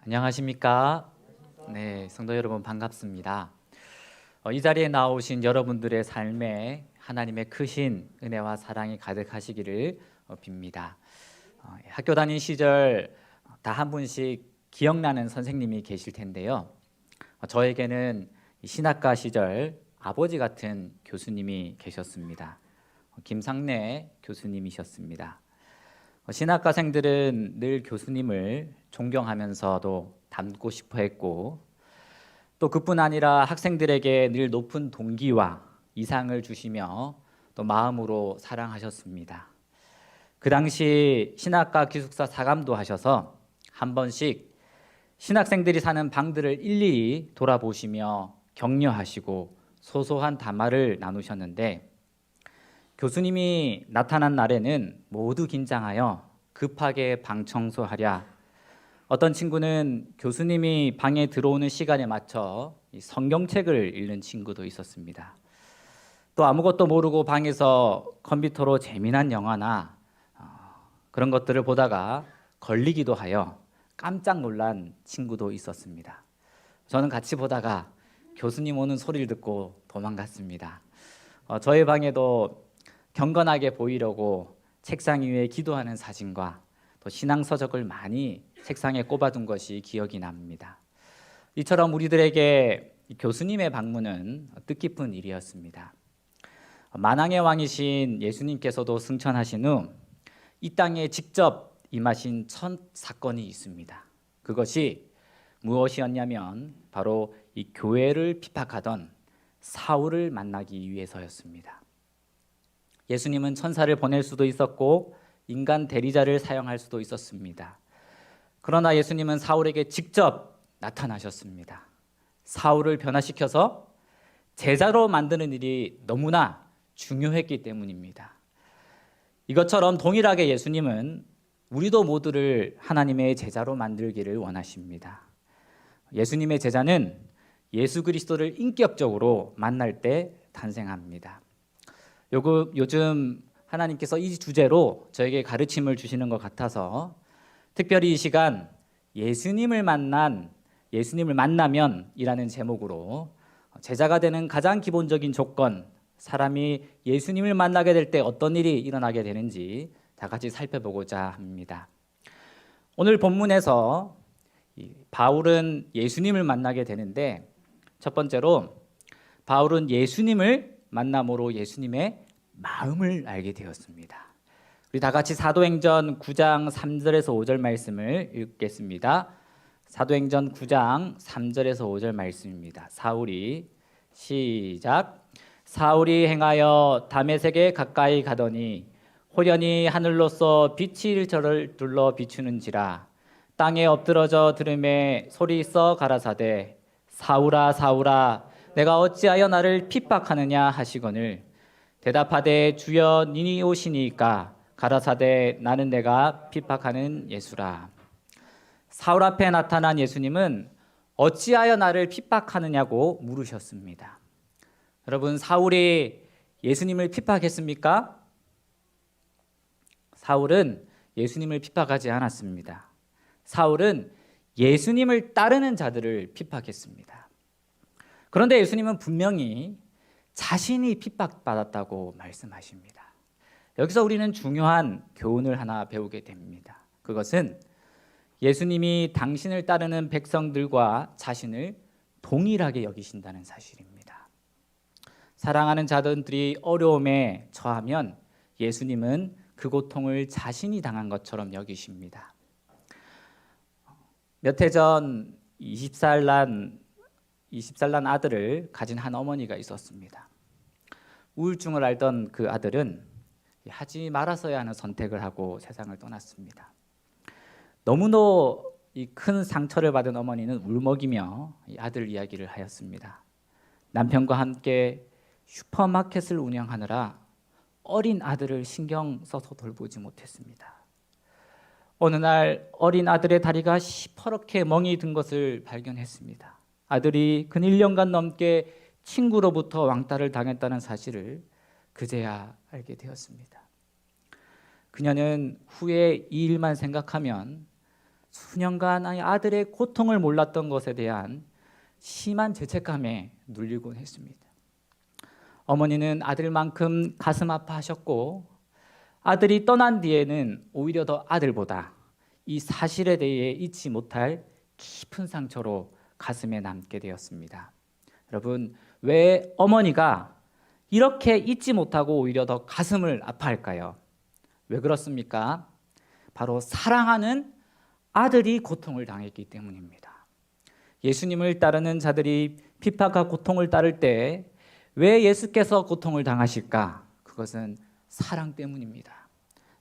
안녕하십니까? 네, 성도 여러분 반갑습니다. 이 자리에 나오신 여러분들의 삶에 하나님의 크신 은혜와 사랑이 가득하시기를 빕니다. 학교 다닌 시절 다 한 분씩 기억나는 선생님이 계실 텐데요. 저에게는 신학과 시절 아버지 같은 교수님이 계셨습니다. 김상래 교수님이셨습니다. 신학과생들은 늘 교수님을 존경하면서도 닮고 싶어 했고, 또 그뿐 아니라 학생들에게 늘 높은 동기와 이상을 주시며 또 마음으로 사랑하셨습니다. 그 당시 신학과 기숙사 사감도 하셔서 한 번씩 신학생들이 사는 방들을 일일이 돌아보시며 격려하시고 소소한 담화를 나누셨는데, 교수님이 나타난 날에는 모두 긴장하여 급하게 방 청소하랴, 어떤 친구는 교수님이 방에 들어오는 시간에 맞춰 성경책을 읽는 친구도 있었습니다. 또 아무것도 모르고 방에서 컴퓨터로 재미난 영화나 그런 것들을 보다가 걸리기도 하여 깜짝 놀란 친구도 있었습니다. 저는 같이 보다가 교수님 오는 소리를 듣고 도망갔습니다. 저의 방에도 경건하게 보이려고 책상 위에 기도하는 사진과 또 신앙서적을 많이 책상에 꼽아둔 것이 기억이 납니다. 이처럼 우리들에게 교수님의 방문은 뜻깊은 일이었습니다. 만왕의 왕이신 예수님께서도 승천하신 후 이 땅에 직접 임하신 첫 사건이 있습니다. 그것이 무엇이었냐면 바로 이 교회를 핍박하던 사울을 만나기 위해서였습니다. 예수님은 천사를 보낼 수도 있었고 인간 대리자를 사용할 수도 있었습니다. 그러나 예수님은 사울에게 직접 나타나셨습니다. 사울을 변화시켜서 제자로 만드는 일이 너무나 중요했기 때문입니다. 이것처럼 동일하게 예수님은 우리도 모두를 하나님의 제자로 만들기를 원하십니다. 예수님의 제자는 예수 그리스도를 인격적으로 만날 때 탄생합니다. 요즘 하나님께서 이 주제로 저에게 가르침을 주시는 것 같아서 특별히 이 시간 예수님을 만나면 이라는 제목으로 제자가 되는 가장 기본적인 조건, 사람이 예수님을 만나게 될 때 어떤 일이 일어나게 되는지 다 같이 살펴보고자 합니다. 오늘 본문에서 바울은 예수님을 만나게 되는데, 첫 번째로 바울은 예수님을 만남으로 예수님의 마음을 알게 되었습니다. 우리 다 같이 사도행전 9장 3절에서 5절 말씀을 읽겠습니다. 사도행전 9장 3절에서 5절 말씀입니다. 사울이 행하여 다메섹에 가까이 가더니 호련히 하늘로서 빛이 저를 둘러 비추는지라. 땅에 엎드러져 들음에 소리 있어 가라사대 사울아 사울아 내가 어찌하여 나를 핍박하느냐 하시거늘 대답하되 주여 니니 오시니까 가라사대 나는 내가 핍박하는 예수라. 사울 앞에 나타난 예수님은 어찌하여 나를 핍박하느냐고 물으셨습니다. 여러분, 사울이 예수님을 핍박했습니까? 사울은 예수님을 핍박하지 않았습니다. 사울은 예수님을 따르는 자들을 핍박했습니다. 그런데 예수님은 분명히 자신이 핍박받았다고 말씀하십니다. 여기서 우리는 중요한 교훈을 하나 배우게 됩니다. 그것은 예수님이 당신을 따르는 백성들과 자신을 동일하게 여기신다는 사실입니다. 사랑하는 자들이 어려움에 처하면 예수님은 그 고통을 자신이 당한 것처럼 여기십니다. 몇 해 전 20살 난 아들을 가진 한 어머니가 있었습니다. 우울증을 앓던 그 아들은 하지 말았어야 하는 선택을 하고 세상을 떠났습니다. 너무도 이 큰 상처를 받은 어머니는 울먹이며 이 아들 이야기를 하였습니다. 남편과 함께 슈퍼마켓을 운영하느라 어린 아들을 신경 써서 돌보지 못했습니다. 어느 날 어린 아들의 다리가 시퍼렇게 멍이 든 것을 발견했습니다. 아들이 근 1년간 넘게 친구로부터 왕따를 당했다는 사실을 그제야 알게 되었습니다. 그녀는 후에 이 일만 생각하면 수년간 아들의 고통을 몰랐던 것에 대한 심한 죄책감에 눌리곤 했습니다. 어머니는 아들만큼 가슴 아파하셨고 아들이 떠난 뒤에는 오히려 더 아들보다 이 사실에 대해 잊지 못할 깊은 상처로 가슴에 남게 되었습니다. 여러분, 왜 어머니가 이렇게 잊지 못하고 오히려 더 가슴을 아파할까요? 왜 그렇습니까? 바로 사랑하는 아들이 고통을 당했기 때문입니다. 예수님을 따르는 자들이 핍박과 고통을 따를 때 왜 예수께서 고통을 당하실까? 그것은 사랑 때문입니다.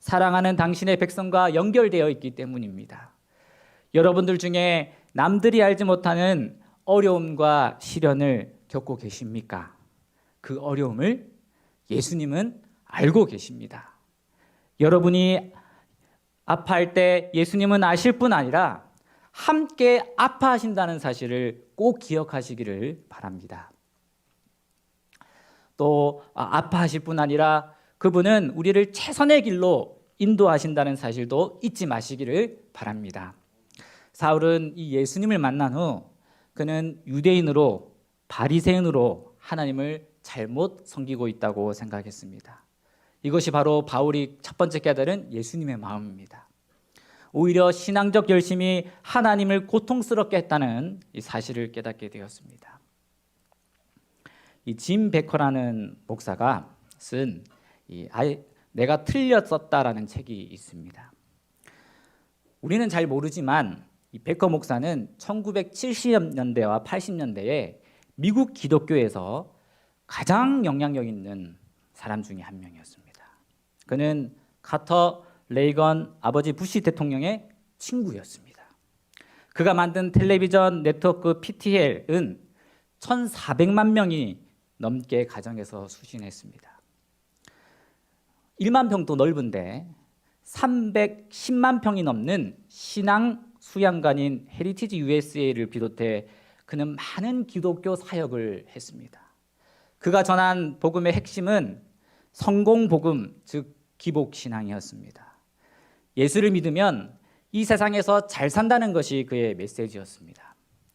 사랑하는 당신의 백성과 연결되어 있기 때문입니다. 여러분들 중에 남들이 알지 못하는 어려움과 시련을 겪고 계십니까? 그 어려움을 예수님은 알고 계십니다. 여러분이 아파할 때 예수님은 아실 뿐 아니라 함께 아파하신다는 사실을 꼭 기억하시기를 바랍니다. 또 아파하실 뿐 아니라 그분은 우리를 최선의 길로 인도하신다는 사실도 잊지 마시기를 바랍니다. 사울은 이 예수님을 만난 후 그는 유대인으로 바리새인으로 하나님을 잘못 섬기고 있다고 생각했습니다. 이것이 바로 바울이 첫 번째 깨달은 예수님의 마음입니다. 오히려 신앙적 열심이 하나님을 고통스럽게 했다는 이 사실을 깨닫게 되었습니다. 이 짐 베커라는 목사가 쓴 내가 틀렸었다라는 책이 있습니다. 우리는 잘 모르지만 이 베커 목사는 1970년대와 80년대에 미국 기독교에서 가장 영향력 있는 사람 중에 한 명이었습니다. 그는 카터 레이건 아버지 부시 대통령의 친구였습니다. 그가 만든 텔레비전 네트워크 PTL은 1,400만 명이 넘게 가정에서 수신했습니다. 1만 평도 넓은데 310만 평이 넘는 신앙 수양관인 헤리티지 USA를 비롯해 그는 많은 기독교 사역을 했습니다. 그가 전한 복음의 핵심은 성공복음, 즉 기복신앙이었습니다. 예수를 믿으면 이 세상에서 잘 산다는 것이 그의 메시지였습니다.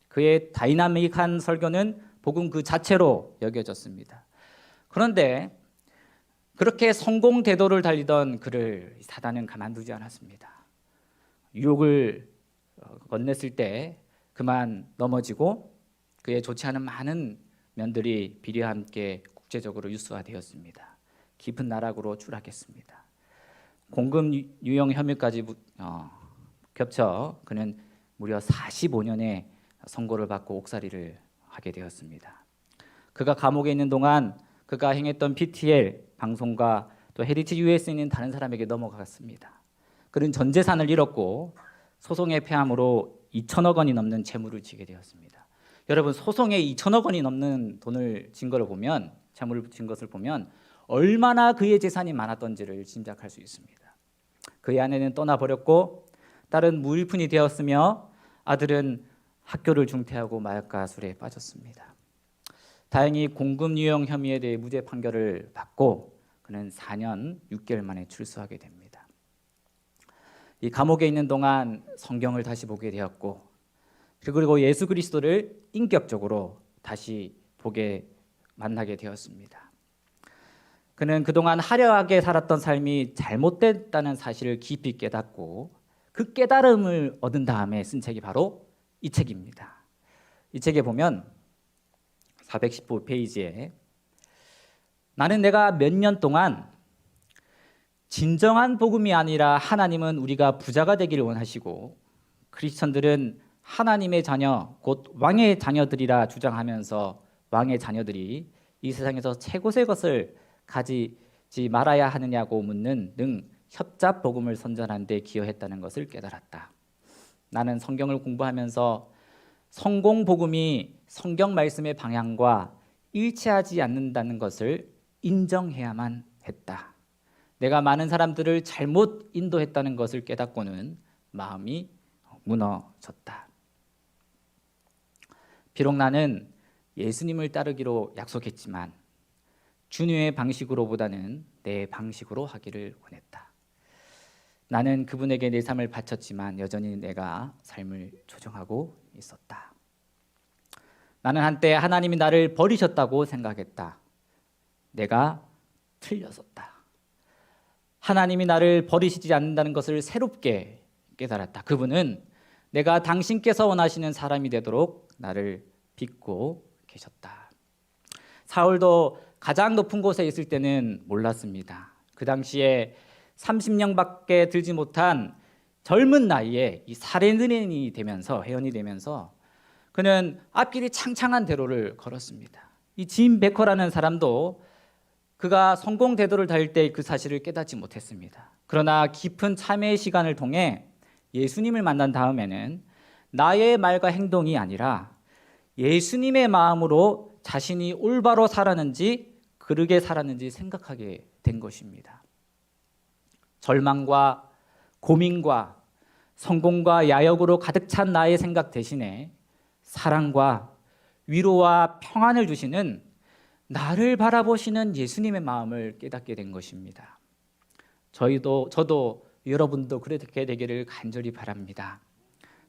그의 다이나믹한 설교는 복음 그 자체로 여겨졌습니다. 그런데 그렇게 성공 대도를 달리던 그를 사단은 가만두지 않았습니다. 유혹을 건넸을 때 그만 넘어지고 그의 좋지 않은 많은 면들이 비리와 함께 국제적으로 뉴스화되었습니다. 깊은 나락으로 추락했습니다. 공금 유용 혐의까지 겹쳐 그는 무려 45년의 선고를 받고 옥살이를 하게 되었습니다. 그가 감옥에 있는 동안 그가 행했던 PTL 방송과 또 헤리티지 US에 있는 다른 사람에게 넘어갔습니다. 그는 전 재산을 잃었고 소송에 패함으로 2천억 원이 넘는 채무를 지게 되었습니다. 여러분, 소송에 2천억 원이 넘는 돈을 진 것을 보면, 채무를 진 것을 보면 얼마나 그의 재산이 많았던지를 짐작할 수 있습니다. 그의 아내는 떠나버렸고 딸은 무일푼이 되었으며 아들은 학교를 중퇴하고 마약과 술에 빠졌습니다. 다행히 공금 유용 혐의에 대해 무죄 판결을 받고 그는 4년 6개월 만에 출소하게 됩니다. 이 감옥에 있는 동안 성경을 다시 보게 되었고 그리고 예수 그리스도를 인격적으로 다시 만나게 되었습니다. 그는 그동안 화려하게 살았던 삶이 잘못됐다는 사실을 깊이 깨닫고 그 깨달음을 얻은 다음에 쓴 책이 바로 이 책입니다. 이 책에 보면 415페이지에 나는 내가 몇 년 동안 진정한 복음이 아니라 하나님은 우리가 부자가 되기를 원하시고 크리스천들은 하나님의 자녀 곧 왕의 자녀들이라 주장하면서 왕의 자녀들이 이 세상에서 최고의 것을 가지지 말아야 하느냐고 묻는 등 협잡 복음을 선전하는 데 기여했다는 것을 깨달았다. 나는 성경을 공부하면서 성공 복음이 성경 말씀의 방향과 일치하지 않는다는 것을 인정해야만 했다. 내가 많은 사람들을 잘못 인도했다는 것을 깨닫고는 마음이 무너졌다. 비록 나는 예수님을 따르기로 약속했지만 주님의 방식으로보다는 내 방식으로 하기를 원했다. 나는 그분에게 내 삶을 바쳤지만 여전히 내가 삶을 조정하고 있었다. 나는 한때 하나님이 나를 버리셨다고 생각했다. 내가 틀렸었다. 하나님이 나를 버리시지 않는다는 것을 새롭게 깨달았다. 그분은 내가 당신께서 원하시는 사람이 되도록 나를 빚고 계셨다. 사울도 가장 높은 곳에 있을 때는 몰랐습니다. 그 당시에 30년밖에 들지 못한 젊은 나이에 이 사례인이 되면서 회원이 되면서 그는 앞길이 창창한 대로를 걸었습니다. 이 짐 베커라는 사람도 그가 성공 대도를 달릴 때 그 사실을 깨닫지 못했습니다. 그러나 깊은 참회의 시간을 통해 예수님을 만난 다음에는 나의 말과 행동이 아니라 예수님의 마음으로 자신이 올바로 살았는지 그르게 살았는지 생각하게 된 것입니다. 절망과 고민과 성공과 야욕으로 가득 찬 나의 생각 대신에 사랑과 위로와 평안을 주시는 나를 바라보시는 예수님의 마음을 깨닫게 된 것입니다. 저도 여러분도 그렇게 되기를 간절히 바랍니다.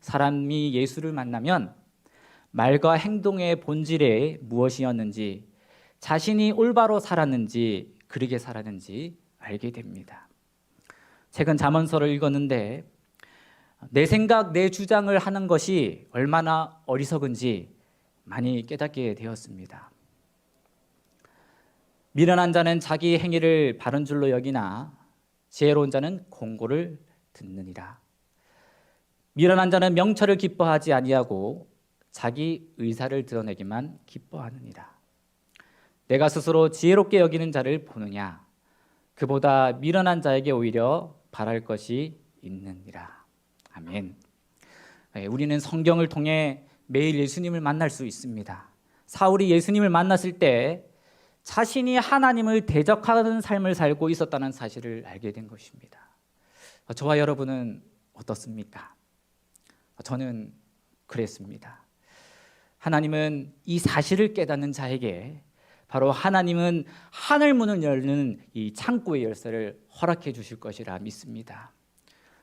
사람이 예수를 만나면 말과 행동의 본질에 무엇이었는지, 자신이 올바로 살았는지 그르게 살았는지 알게 됩니다. 최근 잠언서를 읽었는데 내 생각, 내 주장을 하는 것이 얼마나 어리석은지 많이 깨닫게 되었습니다. 미련한 자는 자기 행위를 바른 줄로 여기나 지혜로운 자는 공고를 듣느니라. 미련한 자는 명철을 기뻐하지 아니하고 자기 의사를 드러내기만 기뻐하느니라. 내가 스스로 지혜롭게 여기는 자를 보느냐? 그보다 미련한 자에게 오히려 바랄 것이 있느니라. 아멘. 우리는 성경을 통해 매일 예수님을 만날 수 있습니다. 사울이 예수님을 만났을 때 자신이 하나님을 대적하는 삶을 살고 있었다는 사실을 알게 된 것입니다. 저와 여러분은 어떻습니까? 저는 그랬습니다. 하나님은 이 사실을 깨닫는 자에게 바로 하나님은 하늘 문을 열는 이 창고의 열쇠를 허락해 주실 것이라 믿습니다.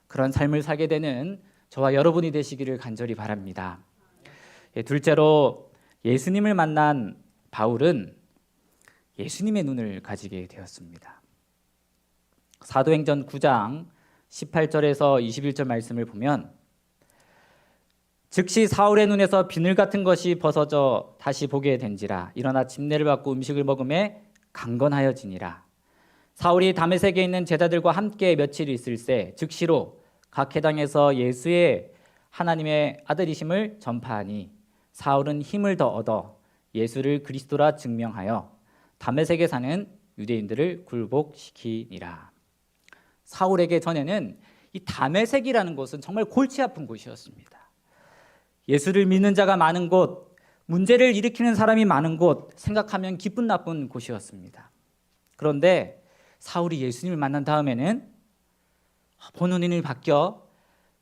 그런 삶을 살게 되는 저와 여러분이 되시기를 간절히 바랍니다. 둘째로 예수님을 만난 바울은 예수님의 눈을 가지게 되었습니다. 사도행전 9장 18절에서 21절 말씀을 보면 즉시 사울의 눈에서 비늘 같은 것이 벗어져 다시 보게 된지라. 일어나 침례를 받고 음식을 먹음에 강건하여지니라. 사울이 다메섹에 있는 제자들과 함께 며칠 있을새 즉시로 각 회당에서 예수의 하나님의 아들이심을 전파하니 사울은 힘을 더 얻어 예수를 그리스도라 증명하여 다메섹에 사는 유대인들을 굴복시키니라. 사울에게 전에는 이 다메섹이라는 곳은 정말 골치 아픈 곳이었습니다. 예수를 믿는 자가 많은 곳, 문제를 일으키는 사람이 많은 곳, 생각하면 기쁜 나쁜 곳이었습니다. 그런데 사울이 예수님을 만난 다음에는 보는 눈이 바뀌어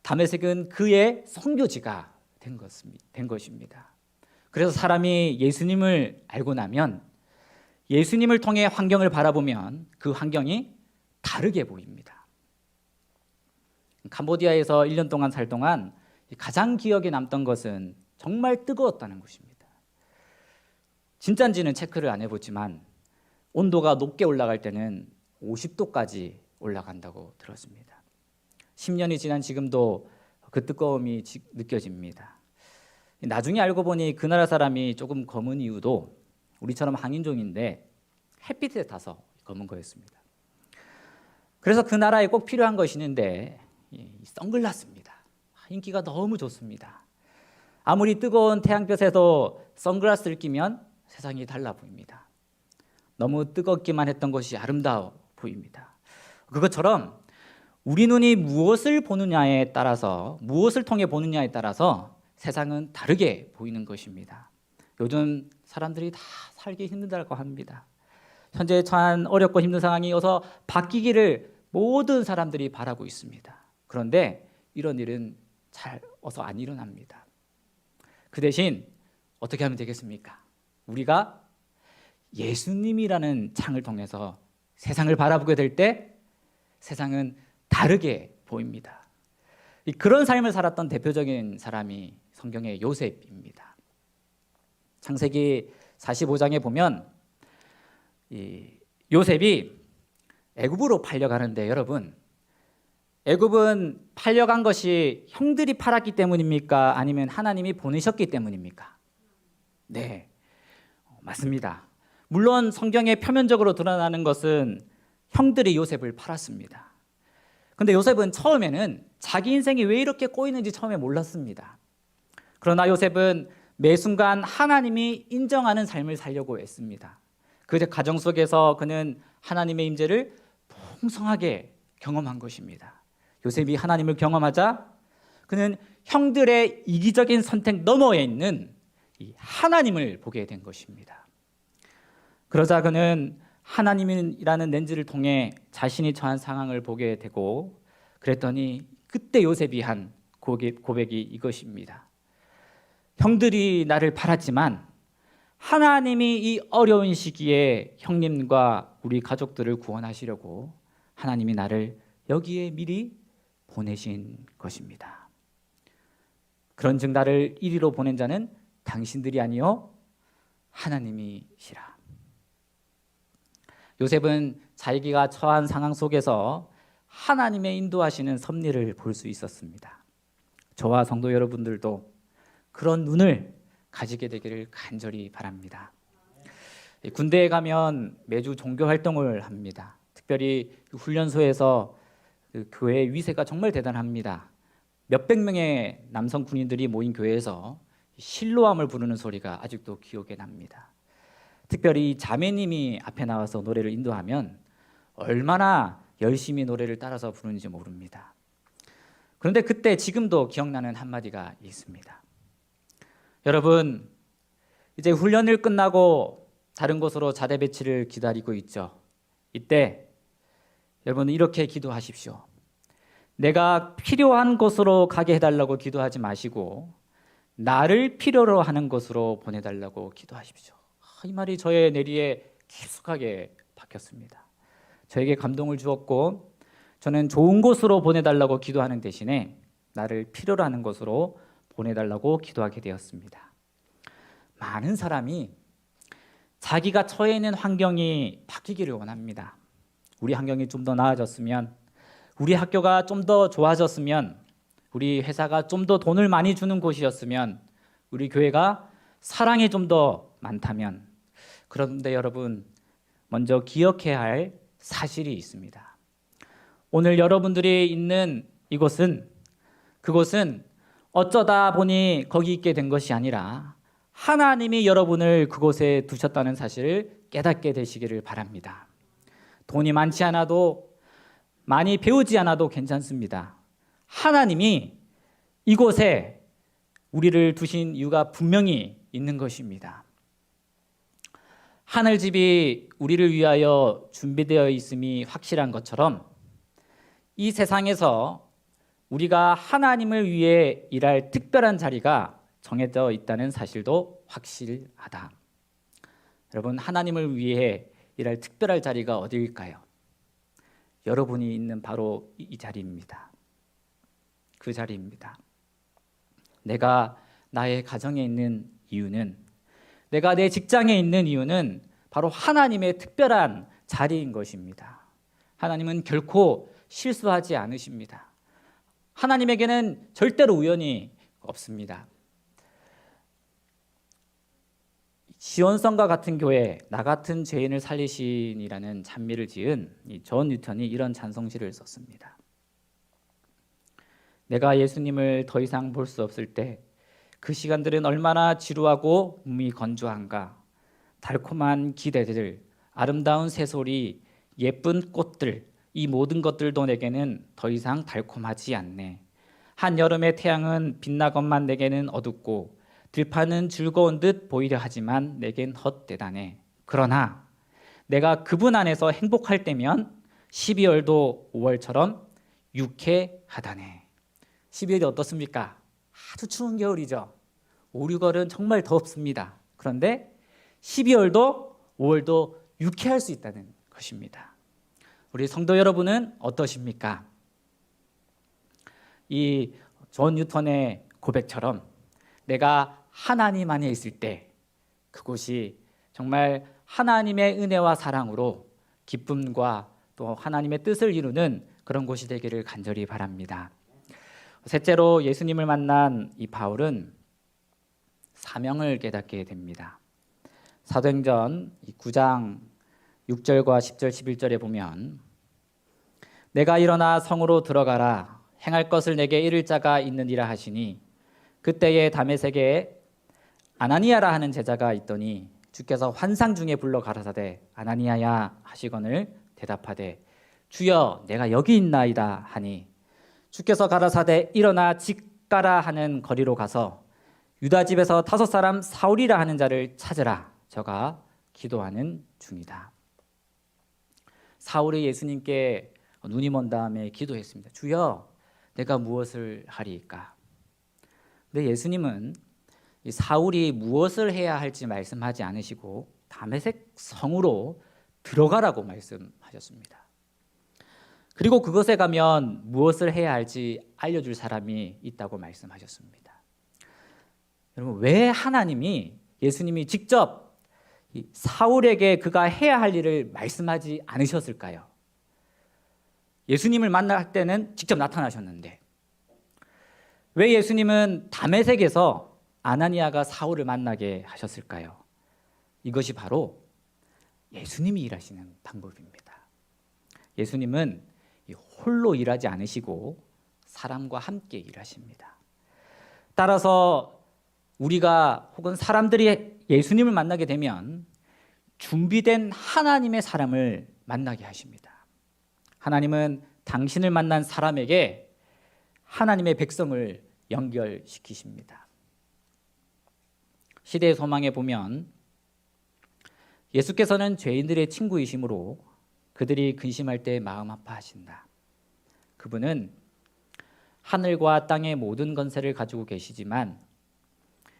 다메섹은 그의 선교지가 된 것입니다. 그래서 사람이 예수님을 알고 나면 예수님을 통해 환경을 바라보면 그 환경이 다르게 보입니다. 캄보디아에서 1년 동안 살 동안 가장 기억에 남던 것은 정말 뜨거웠다는 것입니다. 진짜인지는 체크를 안 해보지만 온도가 높게 올라갈 때는 50도까지 올라간다고 들었습니다. 10년이 지난 지금도 그 뜨거움이 느껴집니다. 나중에 알고 보니 그 나라 사람이 조금 검은 이유도 우리처럼 항인종인데 햇빛에 타서 검은 거였습니다. 그래서 그 나라에 꼭 필요한 것이 있는데 선글라스입니다. 인기가 너무 좋습니다. 아무리 뜨거운 태양볕에도 선글라스를 끼면 세상이 달라 보입니다. 너무 뜨겁기만 했던 것이 아름다워 보입니다. 그것처럼 우리 눈이 무엇을 보느냐에 따라서, 무엇을 통해 보느냐에 따라서 세상은 다르게 보이는 것입니다. 요즘 사람들이 다 살기 힘들다고 합니다. 현재 처한 어렵고 힘든 상황이 어서 바뀌기를 모든 사람들이 바라고 있습니다. 그런데 이런 일은 잘 어서 안 일어납니다. 그 대신 어떻게 하면 되겠습니까? 우리가 예수님이라는 창을 통해서 세상을 바라보게 될 때 세상은 다르게 보입니다. 그런 삶을 살았던 대표적인 사람이 성경의 요셉입니다. 창세기 45장에 보면 이 요셉이 애굽으로 팔려가는데, 여러분, 애굽은 팔려간 것이 형들이 팔았기 때문입니까? 아니면 하나님이 보내셨기 때문입니까? 네, 맞습니다. 물론 성경에 표면적으로 드러나는 것은 형들이 요셉을 팔았습니다. 근데 요셉은 처음에는 자기 인생이 왜 이렇게 꼬이는지 처음에 몰랐습니다. 그러나 요셉은 매 순간 하나님이 인정하는 삶을 살려고 했습니다. 그 가정 속에서 그는 하나님의 임재를 풍성하게 경험한 것입니다. 요셉이 하나님을 경험하자 그는 형들의 이기적인 선택 너머에 있는 이 하나님을 보게 된 것입니다. 그러자 그는 하나님이라는 렌즈를 통해 자신이 처한 상황을 보게 되고, 그랬더니 그때 요셉이 한 고백이 이것입니다. 형들이 나를 팔았지만 하나님이 이 어려운 시기에 형님과 우리 가족들을 구원하시려고 하나님이 나를 여기에 미리 보내신 것입니다. 그런즉 나를 이리로 보낸 자는 당신들이 아니요 하나님이시라. 요셉은 자기가 처한 상황 속에서 하나님의 인도하시는 섭리를 볼 수 있었습니다. 저와 성도 여러분들도 그런 눈을 가지게 되기를 간절히 바랍니다. 군대에 가면 매주 종교 활동을 합니다. 특별히 훈련소에서 그 교회의 위세가 정말 대단합니다. 몇백 명의 남성 군인들이 모인 교회에서 실로암을 부르는 소리가 아직도 기억에 납니다. 특별히 자매님이 앞에 나와서 노래를 인도하면 얼마나 열심히 노래를 따라서 부르는지 모릅니다. 그런데 그때 지금도 기억나는 한마디가 있습니다. 여러분, 이제 훈련을 끝나고 다른 곳으로 자대 배치를 기다리고 있죠. 이때 여러분 이렇게 기도하십시오. 내가 필요한 곳으로 가게 해달라고 기도하지 마시고 나를 필요로 하는 곳으로 보내달라고 기도하십시오. 이 말이 저의 뇌리에 깊숙하게 박혔습니다. 저에게 감동을 주었고, 저는 좋은 곳으로 보내달라고 기도하는 대신에 나를 필요로 하는 곳으로 보내달라고 기도하게 되었습니다. 많은 사람이 자기가 처해 있는 환경이 바뀌기를 원합니다. 우리 환경이 좀 더 나아졌으면, 우리 학교가 좀 더 좋아졌으면, 우리 회사가 좀 더 돈을 많이 주는 곳이었으면, 우리 교회가 사랑이 좀 더 많다면. 그런데 여러분, 먼저 기억해야 할 사실이 있습니다. 오늘 여러분들이 있는 이곳은, 그곳은 어쩌다 보니 거기 있게 된 것이 아니라 하나님이 여러분을 그곳에 두셨다는 사실을 깨닫게 되시기를 바랍니다. 돈이 많지 않아도, 많이 배우지 않아도 괜찮습니다. 하나님이 이곳에 우리를 두신 이유가 분명히 있는 것입니다. 하늘집이 우리를 위하여 준비되어 있음이 확실한 것처럼 이 세상에서 우리가 하나님을 위해 일할 특별한 자리가 정해져 있다는 사실도 확실하다. 여러분, 하나님을 위해 일할 특별한 자리가 어디일까요? 여러분이 있는 바로 이 자리입니다. 그 자리입니다. 내가 나의 가정에 있는 이유는, 내가 내 직장에 있는 이유는 바로 하나님의 특별한 자리인 것입니다. 하나님은 결코 실수하지 않으십니다. 하나님에게는 절대로 우연이 없습니다. 지원성과 같은 교회, 나 같은 죄인을 살리신이라는 찬미를 지은 존 뉴턴이 이런 찬송시를 썼습니다. 내가 예수님을 더 이상 볼 수 없을 때 그 시간들은 얼마나 지루하고 몸이 건조한가. 달콤한 기대들, 아름다운 새소리, 예쁜 꽃들, 이 모든 것들도 내게는 더 이상 달콤하지 않네. 한여름의 태양은 빛나건만 내게는 어둡고 들판은 즐거운 듯 보이려 하지만 내겐 헛되다네. 그러나 내가 그분 안에서 행복할 때면 12월도 5월처럼 유쾌하다네. 12월이 어떻습니까? 아주 추운 겨울이죠. 5, 6월은 정말 덥습니다. 그런데 12월도 5월도 유쾌할 수 있다는 것입니다. 우리 성도 여러분은 어떠십니까? 이 존 뉴턴의 고백처럼 내가 하나님 안에 있을 때 그곳이 정말 하나님의 은혜와 사랑으로 기쁨과 또 하나님의 뜻을 이루는 그런 곳이 되기를 간절히 바랍니다. 셋째로 예수님을 만난 이 바울은 사명을 깨닫게 됩니다. 사도행전 9장 6절과 10절 11절에 보면 내가 일어나 성으로 들어가라 행할 것을 내게 이를 자가 있느니라 하시니 그때에 다메섹에 아나니아라 하는 제자가 있더니 주께서 환상 중에 불러 가라사대 아나니아야 하시거늘 대답하되 주여 내가 여기 있나이다 하니 주께서 가라사대 일어나 집 가라 하는 거리로 가서 유다 집에서 5 사람 사울이라 하는 자를 찾으라 저가 기도하는 중이다. 사울이 예수님께 눈이 먼 다음에 기도했습니다. 주여 내가 무엇을 하리이까? 근데 예수님은 이 사울이 무엇을 해야 할지 말씀하지 않으시고 다메섹 성으로 들어가라고 말씀하셨습니다. 그리고 그것에 가면 무엇을 해야 할지 알려줄 사람이 있다고 말씀하셨습니다. 여러분, 왜 하나님이 예수님이 직접 사울에게 그가 해야 할 일을 말씀하지 않으셨을까요? 예수님을 만날 때는 직접 나타나셨는데 왜 예수님은 다메섹에서 아나니아가 사울을 만나게 하셨을까요? 이것이 바로 예수님이 일하시는 방법입니다. 예수님은 홀로 일하지 않으시고 사람과 함께 일하십니다. 따라서 우리가 혹은 사람들이 예수님을 만나게 되면 준비된 하나님의 사람을 만나게 하십니다. 하나님은 당신을 만난 사람에게 하나님의 백성을 연결시키십니다. 시대의 소망에 보면 예수께서는 죄인들의 친구이심으로 그들이 근심할 때 마음 아파하신다. 그분은 하늘과 땅의 모든 권세를 가지고 계시지만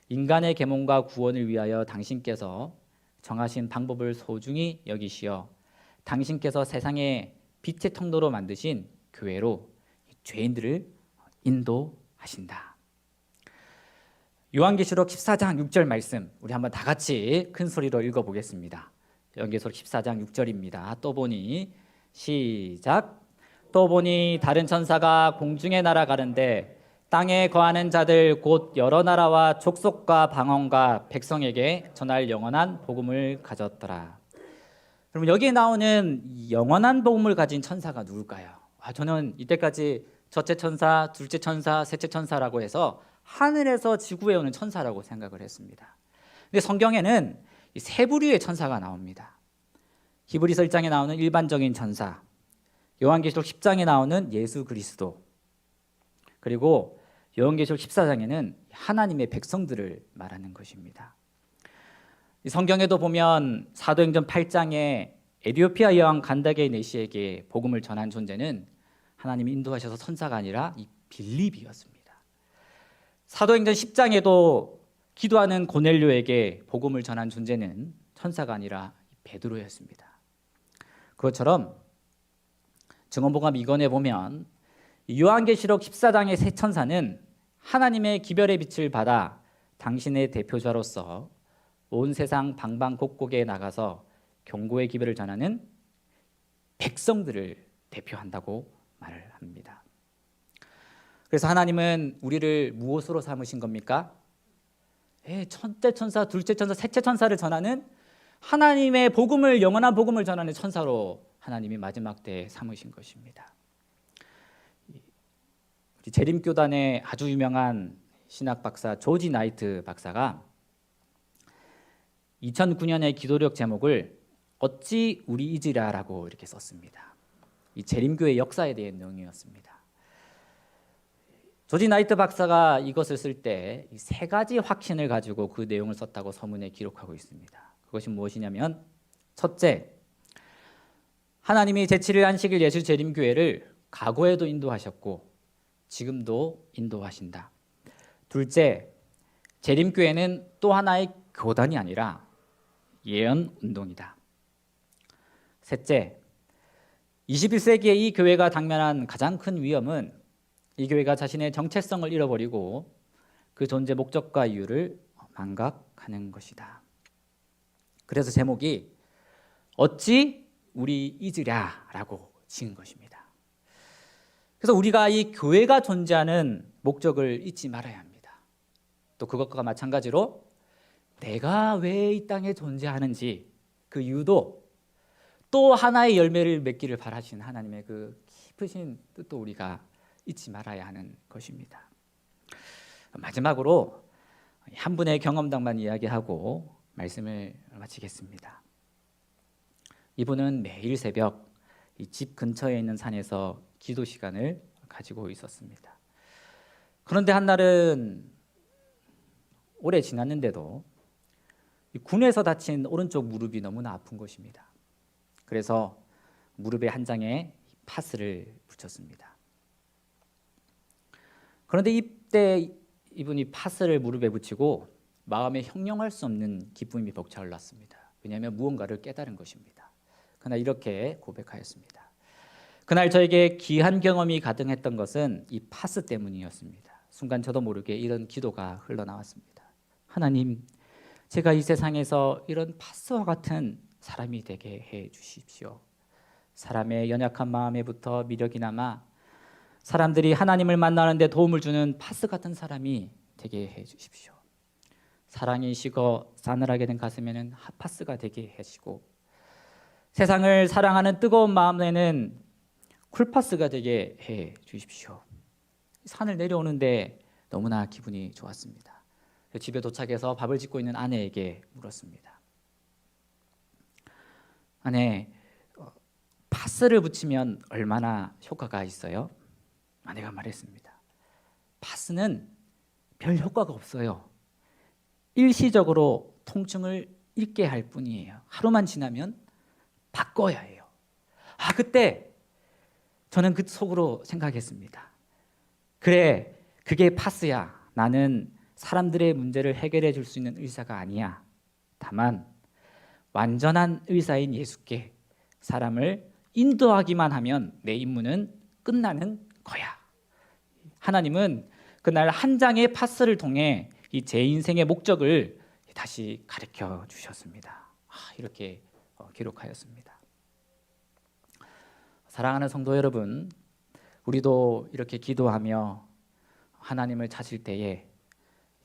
인간의 계몽과 구원을 위하여 당신께서 정하신 방법을 소중히 여기시어 당신께서 세상의 빛의 통로로 만드신 교회로 죄인들을 인도하신다. 요한계시록 14장 6절 말씀 우리 한번 다 같이 큰 소리로 읽어보겠습니다. 요한계시록 14장 6절입니다. 또 보니 시작. 또 보니 다른 천사가 공중에 날아가는데 땅에 거하는 자들 곧 여러 나라와 족속과 방언과 백성에게 전할 영원한 복음을 가졌더라. 그럼 여기에 나오는 영원한 복음을 가진 천사가 누굴까요? 저는 이때까지 첫째 천사, 둘째 천사, 셋째 천사라고 해서 하늘에서 지구에 오는 천사라고 생각을 했습니다. 근데 성경에는 세 부류의 천사가 나옵니다. 히브리서 1장에 나오는 일반적인 천사, 요한계시록 10장에 나오는 예수 그리스도, 그리고 요한계시록 14장에는 하나님의 백성들을 말하는 것입니다. 성경에도 보면 사도행전 8장에 에티오피아 여왕 간다게 네시에게 복음을 전한 존재는 하나님이 인도하셔서 천사가 아니라 이 빌립이었습니다. 사도행전 10장에도 기도하는 고넬료에게 복음을 전한 존재는 천사가 아니라 베드로였습니다. 그것처럼 증언복음 2권에 보면 요한계시록 14장의 세 천사는 하나님의 기별의 빛을 받아 당신의 대표자로서 온 세상 방방곡곡에 나가서 경고의 기별을 전하는 백성들을 대표한다고 말을 합니다. 그래서 하나님은 우리를 무엇으로 삼으신 겁니까? 첫째 천사, 둘째 천사, 셋째 천사를 전하는 하나님의 복음을, 영원한 복음을 전하는 천사로 하나님이 마지막 때에 삼으신 것입니다. 우리 재림교단의 아주 유명한 신학 박사 조지 나이트 박사가 2009년의 기도력 제목을 어찌 우리이지라라고 이렇게 썼습니다. 이 재림교의 역사에 대한 내용이었습니다. 조지 나이트 박사가 이것을 쓸 때 세 가지 확신을 가지고 그 내용을 썼다고 서문에 기록하고 있습니다. 그것이 무엇이냐면, 첫째, 하나님이 제7일 안식일 예수 재림교회를 과거에도 인도하셨고 지금도 인도하신다. 둘째, 재림교회는 또 하나의 교단이 아니라 예언운동이다. 셋째, 21세기의 이 교회가 당면한 가장 큰 위험은 이 교회가 자신의 정체성을 잃어버리고 그 존재 목적과 이유를 망각하는 것이다. 그래서 제목이 어찌 우리 잊으랴라고 지은 것입니다. 그래서 우리가 이 교회가 존재하는 목적을 잊지 말아야 합니다. 또 그것과 마찬가지로 내가 왜 이 땅에 존재하는지 그 이유도 또 하나의 열매를 맺기를 바라시는 하나님의 그 깊으신 뜻도 우리가 잊지 말아야 하는 것입니다. 마지막으로 한 분의 경험담만 이야기하고 말씀을 마치겠습니다. 이분은 매일 새벽 이 집 근처에 있는 산에서 기도 시간을 가지고 있었습니다. 그런데 한날은 오래 지났는데도 군에서 다친 오른쪽 무릎이 너무나 아픈 것입니다. 그래서 무릎에 한 장에 파스를 붙였습니다. 그런데 이때 이분이 파스를 무릎에 붙이고 마음에 형용할 수 없는 기쁨이 벅차올랐습니다. 왜냐하면 무언가를 깨달은 것입니다. 그날 이렇게 고백하였습니다. 그날 저에게 귀한 경험이 가득했던 것은 이 파스 때문이었습니다. 순간 저도 모르게 이런 기도가 흘러나왔습니다. 하나님, 제가 이 세상에서 이런 파스와 같은 사람이 되게 해 주십시오. 사람의 연약한 마음에부터 미력이 남아 사람들이 하나님을 만나는데 도움을 주는 파스 같은 사람이 되게 해 주십시오. 사랑이 식어 싸늘하게 된 가슴에는 핫파스가 되게 하시고 세상을 사랑하는 뜨거운 마음에는 쿨파스가 되게 해 주십시오. 산을 내려오는데 너무나 기분이 좋았습니다. 집에 도착해서 밥을 짓고 있는 아내에게 물었습니다. 아내, 파스를 붙이면 얼마나 효과가 있어요? 아내가 말했습니다. 파스는 별 효과가 없어요. 일시적으로 통증을 잊게 할 뿐이에요. 하루만 지나면 바꿔야 해요. 그때 저는 그 속으로 생각했습니다. 그래, 그게 파스야. 나는 사람들의 문제를 해결해 줄 수 있는 의사가 아니야. 다만 완전한 의사인 예수께 사람을 인도하기만 하면 내 임무는 끝나는 거야. 하나님은 그날 한 장의 파스를 통해 이 제 인생의 목적을 다시 가르쳐 주셨습니다. 이렇게 기록하였습니다. 사랑하는 성도 여러분, 우리도 이렇게 기도하며 하나님을 찾을 때에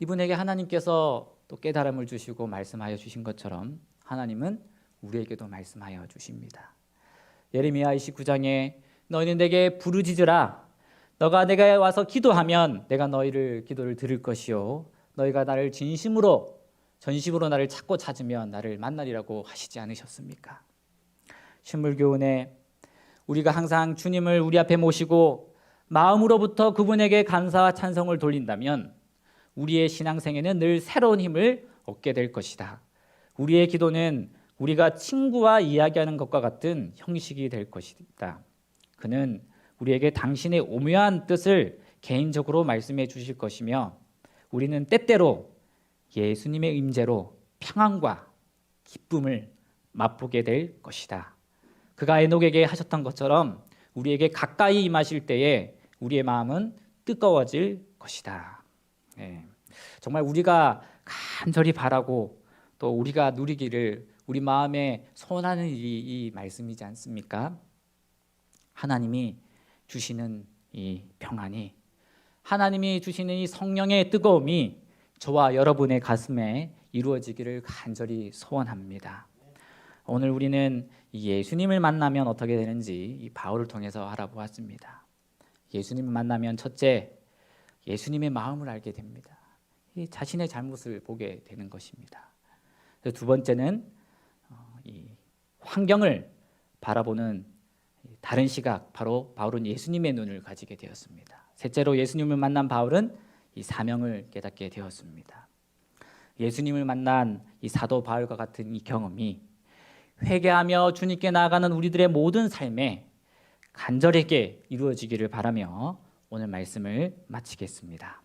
이분에게 하나님께서 또 깨달음을 주시고 말씀하여 주신 것처럼 하나님은 우리에게도 말씀하여 주십니다. 예레미야 29장에 너희는 내게 부르짖으라. 너가 내게 와서 기도하면 내가 너희를 기도를 들을 것이요 너희가 나를 전심으로 나를 찾고 찾으면 나를 만나리라고 하시지 않으셨습니까? 신물교훈에 우리가 항상 주님을 우리 앞에 모시고 마음으로부터 그분에게 감사와 찬송을 돌린다면 우리의 신앙생에는 늘 새로운 힘을 얻게 될 것이다. 우리의 기도는 우리가 친구와 이야기하는 것과 같은 형식이 될 것이다. 그는 우리에게 당신의 오묘한 뜻을 개인적으로 말씀해 주실 것이며 우리는 때때로 예수님의 임재로 평안과 기쁨을 맛보게 될 것이다. 그가 에녹에게 하셨던 것처럼 우리에게 가까이 임하실 때에 우리의 마음은 뜨거워질 것이다. 정말 우리가 간절히 바라고 또 우리가 누리기를 우리 마음에 소원하는 일이 이 말씀이지 않습니까? 하나님이 주시는 이 평안이, 하나님이 주시는 이 성령의 뜨거움이 저와 여러분의 가슴에 이루어지기를 간절히 소원합니다. 오늘 우리는 예수님을 만나면 어떻게 되는지 이 바울을 통해서 알아보았습니다. 예수님을 만나면 첫째, 예수님의 마음을 알게 됩니다. 자신의 잘못을 보게 되는 것입니다. 두 번째는 이 환경을 바라보는 다른 시각, 바로 바울은 예수님의 눈을 가지게 되었습니다. 셋째로 예수님을 만난 바울은 이 사명을 깨닫게 되었습니다. 예수님을 만난 이 사도 바울과 같은 이 경험이 회개하며 주님께 나아가는 우리들의 모든 삶에 간절하게 이루어지기를 바라며 오늘 말씀을 마치겠습니다.